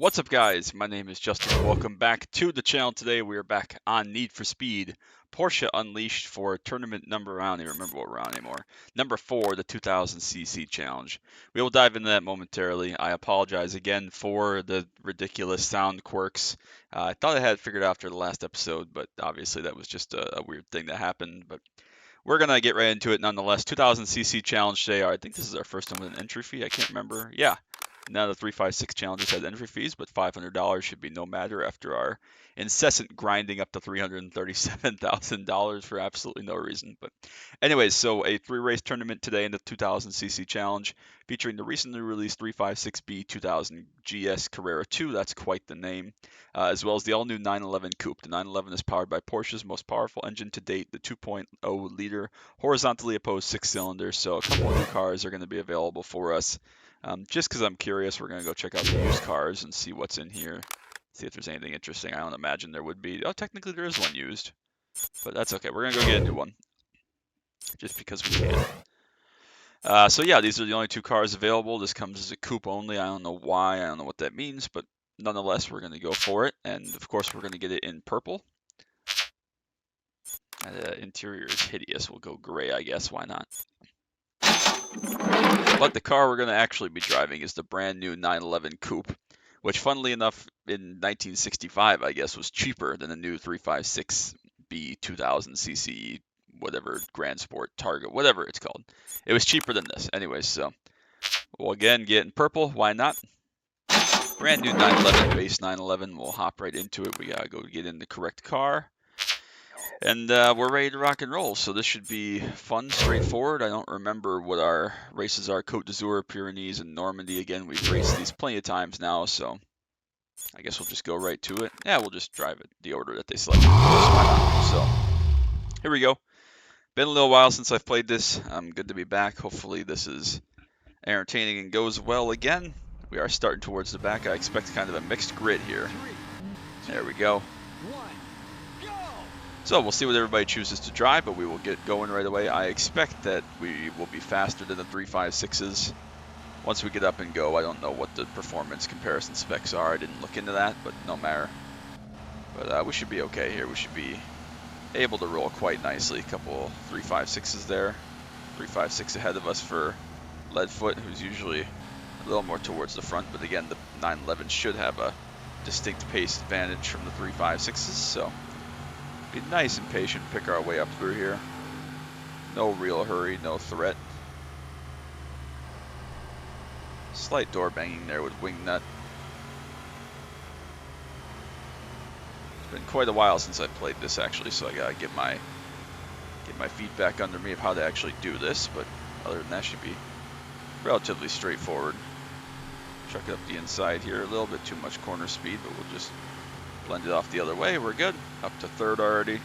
What's up, guys? My name is Justin. Welcome back to the channel. Today we are back on Need for Speed Porsche Unleashed for tournament number, I don't even remember what we're on anymore, number 4, the 2000cc challenge. We will dive into that momentarily. I apologize again for the ridiculous sound quirks. I thought I had it figured out after the last episode, but obviously that was just a weird thing that happened. But we're going to get right into it nonetheless. 2000cc challenge today. I think this is our first time with an entry fee. I can't remember. Yeah. None of the 356 challenges had entry fees, but $500 should be no matter after our incessant grinding up to $337,000 for absolutely no reason. But anyways, so a 3-race tournament today in the 2000cc challenge featuring the recently released 356B 2000 GS Carrera 2. That's quite the name. As well as the all-new 911 Coupe. The 911 is powered by Porsche's most powerful engine to date, the 2.0 liter horizontally opposed 6-cylinder. So a couple of new cars are going to be available for us. Just because I'm curious, we're going to go check out the used cars and see what's in here. See if there's anything interesting. I don't imagine there would be. Oh, technically there is one used. But that's okay. We're going to go get a new one. Just because we can. So yeah, these are the only 2 cars available. This comes as a coupe only. I don't know why. I don't know what that means. But nonetheless, we're going to go for it. And of course, we're going to get it in purple. Interior is hideous. We'll go gray, I guess. Why not? But the car we're going to actually be driving is the brand new 911 Coupe, which funnily enough in 1965, I guess, was cheaper than the new 356B 2000cc, whatever, Grand Sport, Target, whatever it's called. It was cheaper than this. Anyways, so we'll again get in purple. Why not? Brand new 911, base 911. We'll hop right into it. We got to go get in the correct car. And we're ready to rock and roll, so this should be fun, straightforward. I don't remember what our races are. Côte d'Azur, Pyrenees, and Normandy. Again, we've raced these plenty of times now, so I guess we'll just go right to it. Yeah, we'll just drive it the order that they selected. So here we go. Been a little while since I've played this. I'm good to be back. Hopefully this is entertaining and goes well again. We are starting towards the back. I expect kind of a mixed grid here. There we go. So we'll see what everybody chooses to drive, but we will get going right away. I expect that we will be faster than the 356s. Once we get up and go, I don't know what the performance comparison specs are. I didn't look into that, but no matter. But we should be okay here. We should be able to roll quite nicely. A couple 356s there. 356 ahead of us for Leadfoot, who's usually a little more towards the front. But again, the 911 should have a distinct pace advantage from the 356s. So be nice and patient, pick our way up through here. No real hurry, no threat. Slight door banging there with Wingnut. It's been quite a while since I played this actually, so I gotta get my feet under me of how to actually do this, but other than that should be relatively straightforward. Chuck it up the inside here, a little bit too much corner speed, but we'll just blend it off the other way. We're good. Up to third already.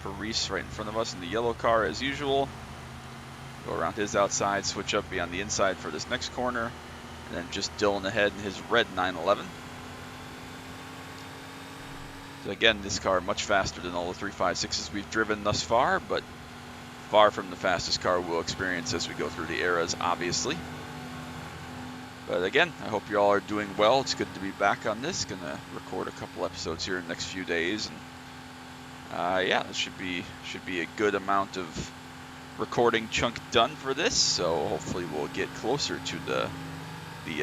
Paris right in front of us in the yellow car as usual. Go around his outside, switch up, be on the inside for this next corner, and then just Dylan ahead in his red 911. So again, this car much faster than all the 356s we've driven thus far, but far from the fastest car we'll experience as we go through the eras, obviously. But again, I hope you all are doing well. It's good to be back on this. Gonna record a couple episodes here in the next few days, and yeah, this should be a good amount of recording chunk done for this. So hopefully we'll get closer to the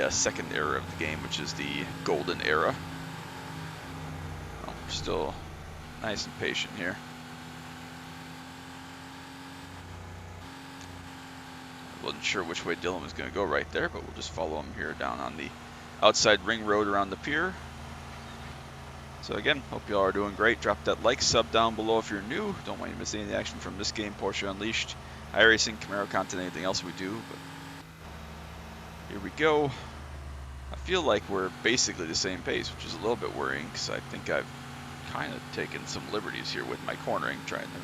second era of the game, which is the golden era. Well, we're still nice and patient here. Wasn't sure which way Dylan was going to go right there, but we'll just follow him here down on the outside ring road around the pier. So again, hope you all are doing great. Drop that like, sub down below if you're new. Don't want you to miss any of the action from this game, Porsche Unleashed, iRacing, Camaro content, anything else we do. But here we go. I feel like we're basically the same pace, which is a little bit worrying because I think I've kind of taken some liberties here with my cornering, trying to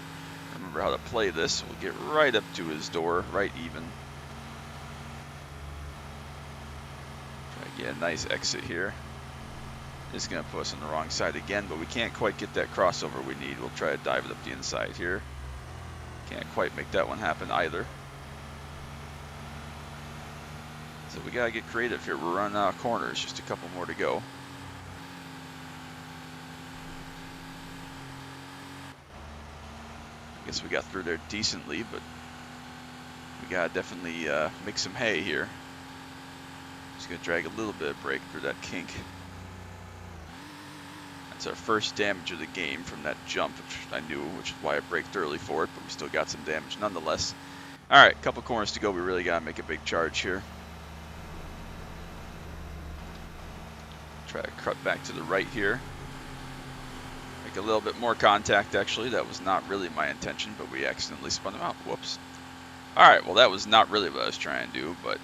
remember how to play this. We'll get right up to his door, right even. Get a nice exit here. It's going to put us on the wrong side again, but we can't quite get that crossover we need. We'll try to dive it up the inside here. Can't quite make that one happen either. So we gotta get creative here. We're running out of corners, just a couple more to go. I guess we got through there decently, but we gotta definitely make some hay here. Just gonna drag a little bit of brake through that kink. That's our first damage of the game from that jump, which I knew, which is why I braked early for it, but we still got some damage nonetheless. Alright, couple corners to go. We really gotta make a big charge here. Try to cut back to the right here. Make a little bit more contact, actually. That was not really my intention, but we accidentally spun him out. Whoops. Alright, well that was not really what I was trying to do, but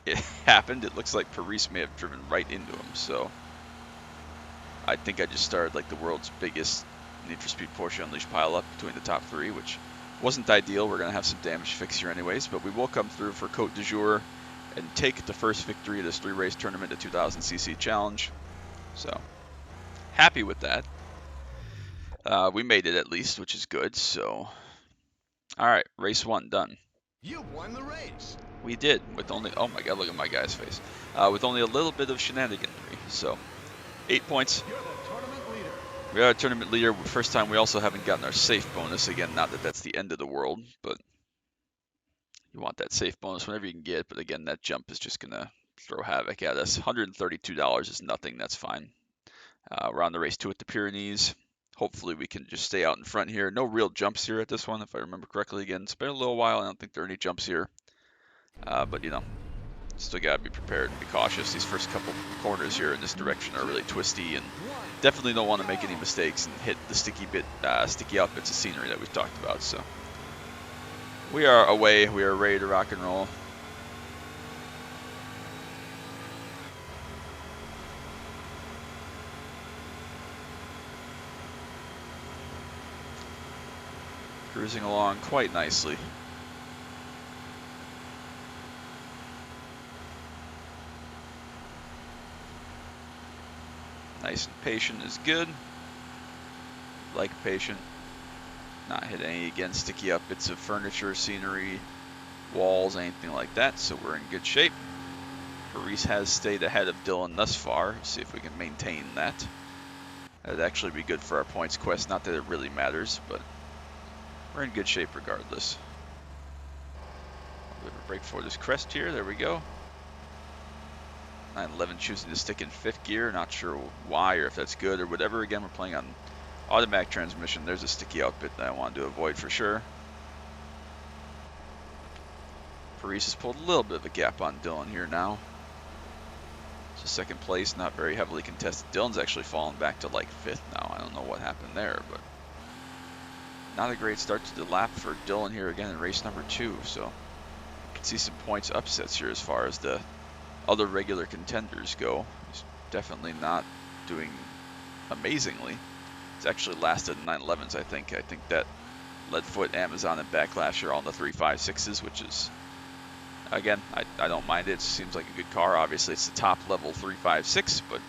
it happened. It looks like Pyrenees may have driven right into him, so I think I just started like the world's biggest Need for Speed Porsche Unleashed pileup between the top three, which wasn't ideal. We're going to have some damage fix here anyways, but we will come through for Côte du Jour and take the first victory of this 3-race tournament, the 2000cc challenge. So, happy with that. We made it at least, which is good, so... Alright, race 1 done. You won the race. We did, with only... Oh my god, look at my guy's face. With only a little bit of shenaniganry, so... 8 points. You're the tournament leader. We are a tournament leader. First time we also haven't gotten our safe bonus. Again, not that that's the end of the world, but you want that safe bonus whenever you can get it. But again, that jump is just going to throw havoc at us. $132 is nothing. That's fine. We're on the race 2 at the Pyrenees. Hopefully we can just stay out in front here. No real jumps here at this one, if I remember correctly. Again, it's been a little while. I don't think there are any jumps here. But, you know, still got to be prepared and be cautious. These first couple corners here in this direction are really twisty, and definitely don't want to make any mistakes and hit the sticky out bits of scenery that we've talked about. So we are away. We are ready to rock and roll. Cruising along quite nicely. Nice and patient is good. Like patient. Not hit any, again, sticky up bits of furniture, scenery, walls, anything like that, so we're in good shape. Pyrenees has stayed ahead of Dylan thus far. See if we can maintain that. That'd actually be good for our points quest. Not that it really matters, but we're in good shape regardless. We'll brake for this crest here. There we go. 911 choosing to stick in 5th gear. Not sure why or if that's good or whatever. Again, we're playing on automatic transmission. There's a sticky out bit that I wanted to avoid for sure. Pyrenees has pulled a little bit of a gap on Dylan here now. So 2nd place, not very heavily contested. Dylan's actually fallen back to like 5th now. I don't know what happened there, but not a great start to the lap for Dylan here again in race number 2. So you can see some points upsets here as far as the other regular contenders go. He's definitely not doing amazingly. It's actually lasted 911s, I think. I think that Leadfoot, Amazon, and Backlash are all in the 356s, which is, again, I don't mind it. It seems like a good car. Obviously, it's the top level 356, but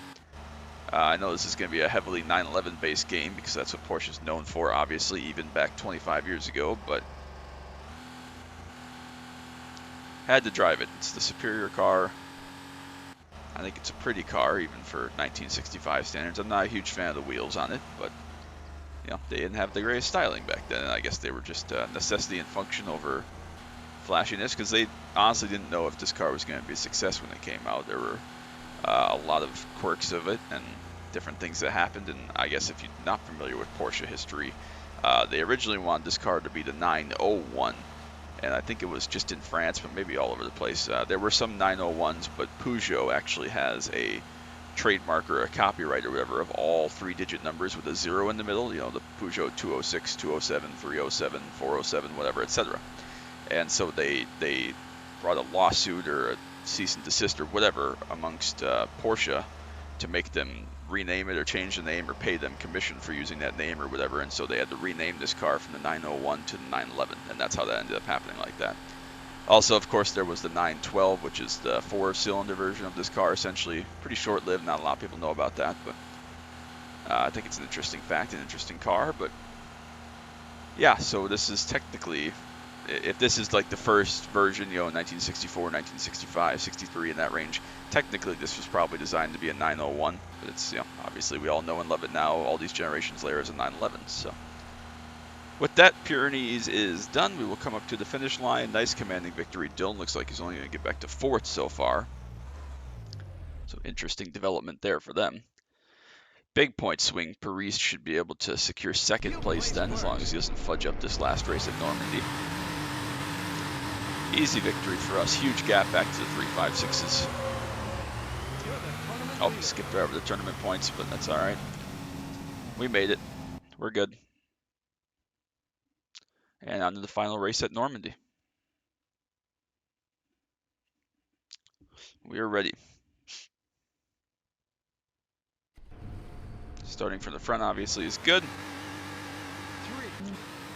I know this is going to be a heavily 911 based game because that's what Porsche is known for, obviously, even back 25 years ago, but had to drive it. It's the superior car. I think it's a pretty car, even for 1965 standards. I'm not a huge fan of the wheels on it, but you know, they didn't have the greatest styling back then. And I guess they were just necessity and function over flashiness, because they honestly didn't know if this car was going to be a success when it came out. There were a lot of quirks of it and different things that happened. And I guess if you're not familiar with Porsche history, they originally wanted this car to be the 901. And I think it was just in France, but maybe all over the place. There were some 901s, but Peugeot actually has a trademark or a copyright or whatever of all 3-digit numbers with a 0 in the middle. You know, the Peugeot 206, 207, 307, 407, whatever, etc. And so they brought a lawsuit or a cease and desist or whatever amongst Porsche to make them rename it or change the name or pay them commission for using that name or whatever, and so they had to rename this car from the 901 to the 911, and that's how that ended up happening like that. Also, of course, there was the 912, which is the 4-cylinder version of this car, essentially. Pretty short-lived, not a lot of people know about that, but I think it's an interesting fact, an interesting car, but yeah, so this is technically if this is like the first version, 1964, 1965, 63 in that range, technically this was probably designed to be a 901, but it's, obviously we all know and love it now, all these generations later as a 911. So with that, Pyrenees is done. We will come up to the finish line. Nice commanding victory. Dylan looks like he's only going to get back to 4th so far. So interesting development there for them. Big point swing. Paris should be able to secure 2nd place then, as long as he doesn't fudge up this last race at Normandy. Easy victory for us. Huge gap back to the 3.56s. Oh, we skipped over the tournament points, but that's all right. We made it. We're good. And on to the final race at Normandy. We are ready. Starting from the front, obviously, is good. 3,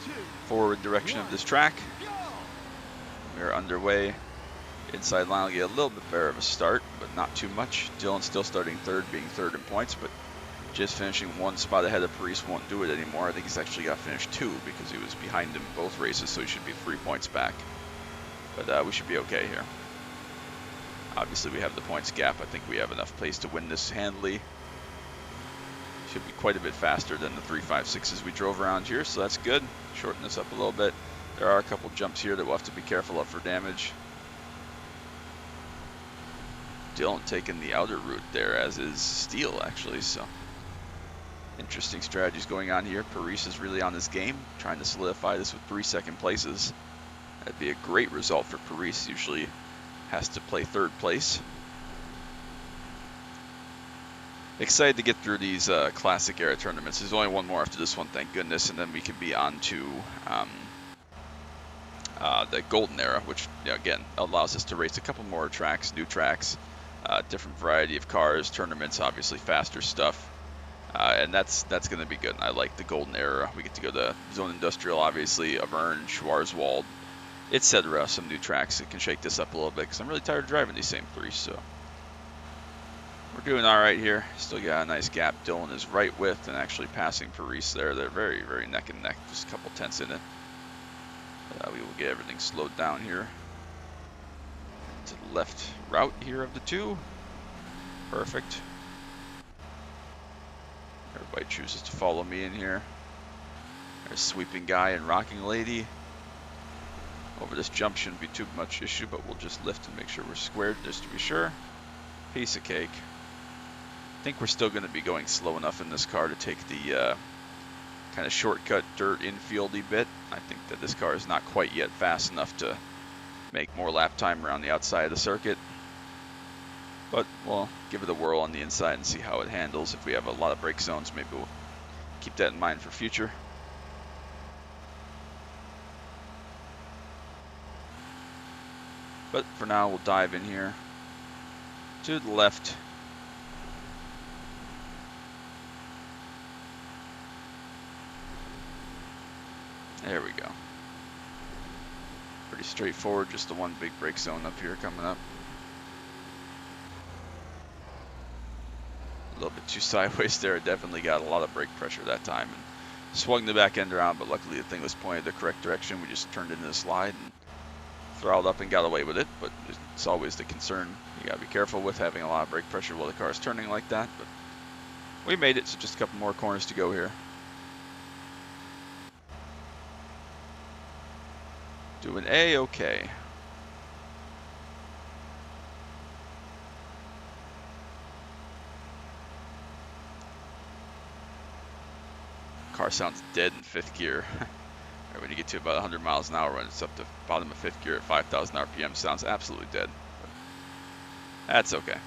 2, Forward direction of this track. We are underway. Inside line will get a little bit better of a start, but not too much. Dylan's still starting 3rd, being 3rd in points, but just finishing 1 spot ahead of Paris won't do it anymore. I think he's actually got finished 2 because he was behind him both races, so he should be 3 points back. But we should be okay here. Obviously, we have the points gap. I think we have enough pace to win this handily. Should be quite a bit faster than the 3.56s we drove around here, so that's good. Shorten this up a little bit. There are a couple jumps here that we'll have to be careful of for damage. Dylan taking the outer route there, as is Steele, actually, so interesting strategies going on here. Paris is really on this game, trying to solidify this with 3 second places. That'd be a great result for Paris. Usually has to play 3rd place. Excited to get through these classic era tournaments. There's only one more after this one, thank goodness, and then we can be on to the golden era, which again allows us to race a couple more tracks, new tracks, different variety of cars, tournaments, obviously faster stuff, and that's going to be good. I like the golden era. We get to go to Zone Industrial, obviously, Auvergne, Schwarzwald, etc. Some new tracks that can shake this up a little bit, because I'm really tired of driving these same 3. So we're doing all right here. Still got a nice gap. Dylan is right with and actually passing Paris there. They're very, very neck and neck, just a couple tenths in it. We will get everything slowed down here. To the left route here of the 2. Perfect. Everybody chooses to follow me in here. There's Sweeping Guy and Rocking Lady. Over this jump shouldn't be too much issue, but we'll just lift and make sure we're squared just to be sure. Piece of cake. I think we're still going to be going slow enough in this car to take the kind of shortcut dirt infieldy bit. I think that this car is not quite yet fast enough to make more lap time around the outside of the circuit. But we'll give it a whirl on the inside and see how it handles. If we have a lot of brake zones, maybe we'll keep that in mind for future. But for now, we'll dive in here to the left. There we go. Pretty straightforward, just the one big brake zone up here coming up. A little bit too sideways there. It definitely got a lot of brake pressure that time and swung the back end around, but luckily the thing was pointed the correct direction. We just turned into the slide and throttled up and got away with it, but it's always the concern you gotta be careful with, having a lot of brake pressure while the car is turning like that. But we made it, so just a couple more corners to go here. Doing A-okay. Car sounds dead in 5th gear. When you get to about 100 miles an hour, when it's up to bottom of 5th gear at 5,000 RPM, sounds absolutely dead. But that's okay.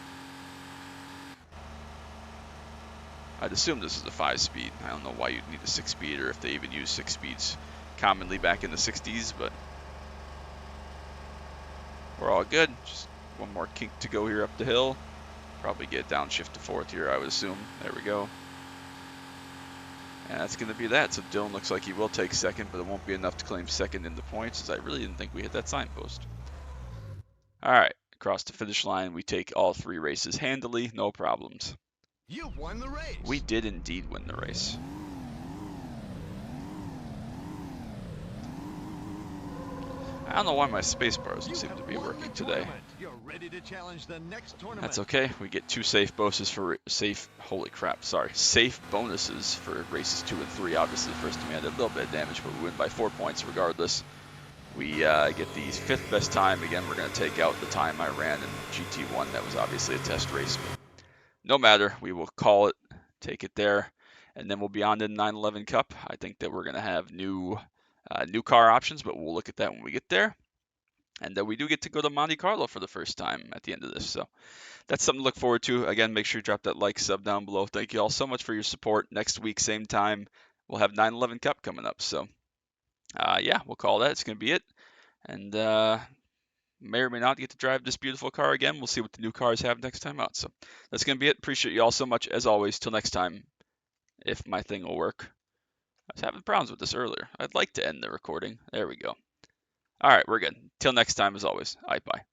I'd assume this is a 5-speed. I don't know why you'd need a 6-speed, or if they even use 6 speeds commonly back in the 60s, but we're all good. Just one more kink to go here up the hill. Probably get downshift to 4th here, I would assume. There we go. And that's going to be that. So Dylan looks like he will take 2nd, but it won't be enough to claim 2nd in the points, as I really didn't think we hit that signpost. All right, across the finish line, we take all 3 races handily, no problems. You've won the race. We did indeed win the race. I don't know why my space bar doesn't You seem have to be won the working today. tournament. You're ready to challenge the next That's tournament. okay. We get 2 safe bonuses for holy crap, sorry. Safe bonuses for races 2 and 3. Obviously, the first time we had a little bit of damage, but we win by 4 points regardless. We get the 5th best time. Again, we're going to take out the time I ran in GT1. That was obviously a test race, but no matter. We will call it, take it there, and then we'll be on to the 911 Cup. I think that we're going to have new car options, but we'll look at that when we get there. And we do get to go to Monte Carlo for the first time at the end of this. So that's something to look forward to. Again, make sure you drop that like, sub down below. Thank you all so much for your support. Next week, same time, we'll have 911 Cup coming up. So yeah, we'll call that. It's going to be it. And may or may not get to drive this beautiful car again. We'll see what the new cars have next time out. So that's going to be it. Appreciate you all so much. As always, till next time, if my thing will work. I was having problems with this earlier. I'd like to end the recording. There we go. All right, we're good. Till next time, as always. Bye.